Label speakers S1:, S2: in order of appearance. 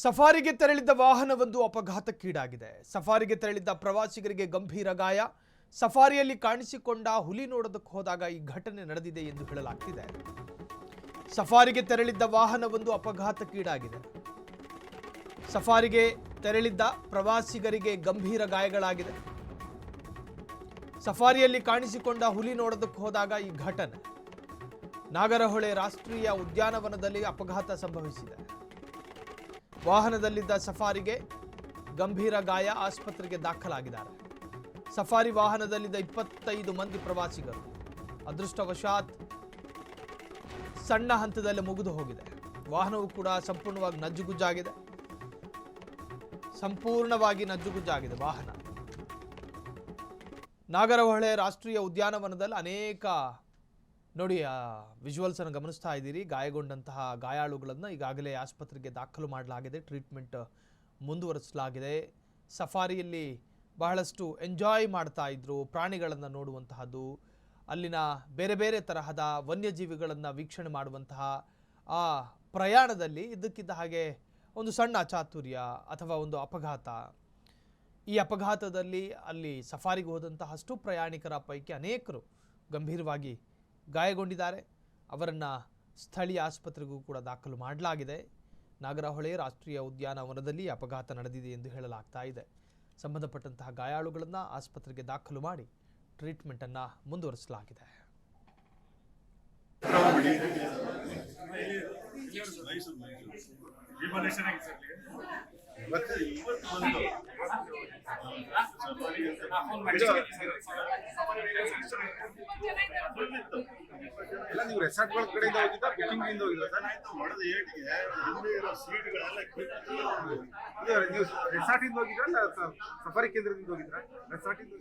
S1: ಸಫಾರಿಗೆ ತೆರಳಿದ್ದ ವಾಹನವೊಂದು ಅಪಘಾತಕ್ಕೀಡಾಗಿದೆ. ಸಫಾರಿಗೆ ತೆರಳಿದ್ದ ಪ್ರವಾಸಿಗರಿಗೆ ಗಂಭೀರ ಗಾಯ. ಸಫಾರಿಯಲ್ಲಿ ಕಾಣಿಸಿಕೊಂಡ ಹುಲಿ ನೋಡೋದಕ್ಕೆ ಹೋದಾಗ ಈ ಘಟನೆ ನಡೆದಿದೆ ಎಂದು ಹೇಳಲಾಗ್ತಿದೆ. ಸಫಾರಿಗೆ ತೆರಳಿದ್ದ ವಾಹನವೊಂದು ಅಪಘಾತಕ್ಕೀಡಾಗಿದೆ. ಸಫಾರಿಗೆ ತೆರಳಿದ್ದ ಪ್ರವಾಸಿಗರಿಗೆ ಗಂಭೀರ ಗಾಯಗಳಾಗಿದೆ. ಸಫಾರಿಯಲ್ಲಿ ಕಾಣಿಸಿಕೊಂಡ ಹುಲಿ ನೋಡೋದಕ್ಕೆ ಹೋದಾಗ ಈ ಘಟನೆ. ನಾಗರಹೊಳೆ ರಾಷ್ಟ್ರೀಯ ಉದ್ಯಾನವನದಲ್ಲಿ ಅಪಘಾತ ಸಂಭವಿಸಿದೆ. ವಾಹನದಲ್ಲಿದ್ದ ಸಫಾರಿಗೆ ಗಂಭೀರ ಗಾಯ, ಆಸ್ಪತ್ರೆಗೆ ದಾಖಲಾಗಿದ್ದಾರೆ. ಸಫಾರಿ ವಾಹನದಲ್ಲಿದ್ದ 25 ಮಂದಿ ಪ್ರವಾಸಿಗರು ಅದೃಷ್ಟವಶಾತ್ ಸಣ್ಣ ಹಂತದಲ್ಲಿ ಮುಗಿದು ಹೋಗಿದೆ. ವಾಹನವು ಕೂಡ ಸಂಪೂರ್ಣವಾಗಿ ನಜ್ಜುಗುಜ್ಜಾಗಿದೆ ವಾಹನ. ನಾಗರಹೊಳೆ ರಾಷ್ಟ್ರೀಯ ಉದ್ಯಾನವನದಲ್ಲಿ ಅನೇಕ ನೋಡಿ ವಿಜುವಲ್ಸ್ ಅನ್ನು ಗಮನಿಸ್ತಾ ಇದ್ದೀರಿ. ಗಾಯಗೊಂಡಂತಹ ಗಾಯಾಳುಗಳನ್ನು ಈಗಾಗಲೇ ಆಸ್ಪತ್ರೆಗೆ ದಾಖಲು ಮಾಡಲಾಗಿದೆ. ಟ್ರೀಟ್ಮೆಂಟ್ ಮುಂದುವರಿಸಲಾಗಿದೆ. ಸಫಾರಿಯಲ್ಲಿ ಬಹಳಷ್ಟು ಎಂಜಾಯ್ ಮಾಡ್ತಾ ಇದ್ರು, ಪ್ರಾಣಿಗಳನ್ನು ನೋಡುವಂತಹದ್ದು, ಅಲ್ಲಿನ ಬೇರೆ ಬೇರೆ ತರಹದ ವನ್ಯಜೀವಿಗಳನ್ನು ವೀಕ್ಷಣೆ ಮಾಡುವಂತಹ ಆ ಪ್ರಯಾಣದಲ್ಲಿ ಇದ್ದಕ್ಕಿದ್ದ ಹಾಗೆ ಒಂದು ಸಣ್ಣ ಅಚಾತುರ್ಯ ಅಥವಾ ಒಂದು ಅಪಘಾತ. ಈ ಅಪಘಾತದಲ್ಲಿ ಅಲ್ಲಿ ಸಫಾರಿಗೆ ಹೋದಂತಹಷ್ಟು ಪ್ರಯಾಣಿಕರ ಪೈಕಿ ಅನೇಕರು ಗಂಭೀರವಾಗಿ ಗಾಯಗೊಂಡಿದ್ದಾರೆ. ಅವರನ್ನು ಸ್ಥಳೀಯ ಆಸ್ಪತ್ರೆಗೂ ಕೂಡ ದಾಖಲು ಮಾಡಲಾಗಿದೆ. ನಾಗರಹೊಳೆ ರಾಷ್ಟ್ರೀಯ ಉದ್ಯಾನವನದಲ್ಲಿ ಅಪಘಾತ ನಡೆದಿದೆ ಎಂದು ಹೇಳಲಾಗ್ತಾ ಇದೆ. ಸಂಬಂಧಪಟ್ಟಂತಹ ಗಾಯಾಳುಗಳನ್ನು ಆಸ್ಪತ್ರೆಗೆ ದಾಖಲು ಮಾಡಿ ಟ್ರೀಟ್ಮೆಂಟನ್ನು ಮುಂದುವರಿಸಲಾಗಿದೆ.
S2: ಎಲ್ಲ ನೀವು ರೆಸಾರ್ಟ್ಗಳ ಕಡೆಯಿಂದ ಹೋಗಿದ್ದ ಬುಕಿಂಗ್ ಹೋಗಿದ್ದ ನೀವು ರೆಸಾರ್ಟ್ ಇಂದ ಹೋಗಿದ್ರ ಸಫಾರಿ ಕೇಂದ್ರದಿಂದ ಹೋಗಿದ್ರ? ರೆಸಾರ್ಟ್ ಇಂದ